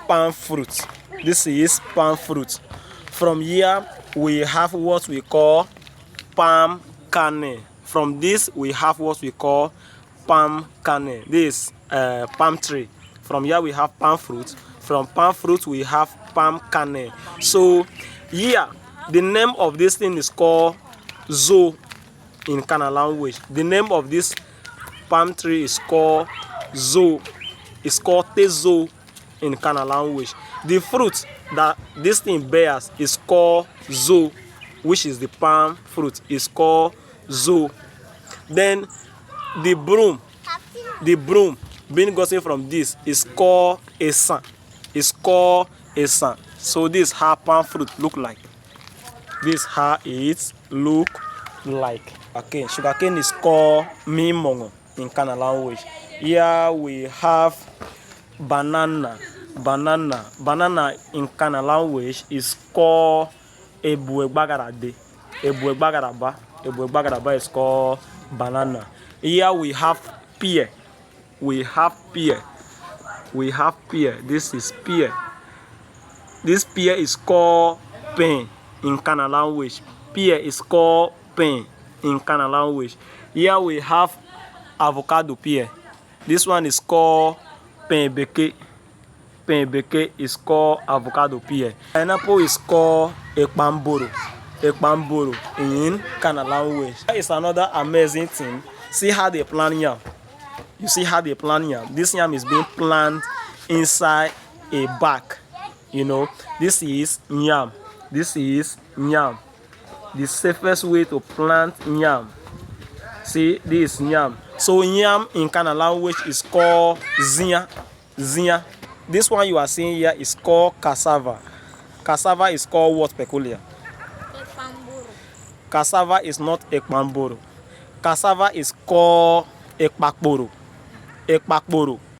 palm fruit. This is palm fruit. From here we have what we call palm kernel. From this we have what we call palm kernel. This palm tree. From here we have palm fruit. From palm fruit we have palm kernel. So here the name of this thing is called zo in Khana language. The name of this palm tree is called zo. It's called tezo in Khana language. The fruit that this thing bears is called zo, which is the palm fruit, is called zo. Then the broom being gotten from this is called esan. It's called esan. So this is how palm fruit look like. This is how it look like. Okay, sugarcane is called mimongo in Khana language. Here we have banana. Banana in Khana language is called ebuegbagarade. Ebuegbagaraba is called banana. Here we have pear. This is pear. This pear is called pen in Khana language. Pear is called pen in Khana language. Here we have avocado pear. This one is called penbeke. Penbeke is called avocado pear. Pineapple is called ekpamboro. Ekpamboro in Khana language. That is another amazing thing. See how they plant yam. You see how they plant yam. This yam is being planted inside a bag. You know, this is yam. This is yam. The safest way to plant yam. See, this is yam. So yam in Khana language is called zia. Zia. This one you are seeing here is called cassava. Cassava is called what peculiar? Ekpamboro. Cassava is not ekpamboro. Cassava is called ekpakporo. Ekpakporo.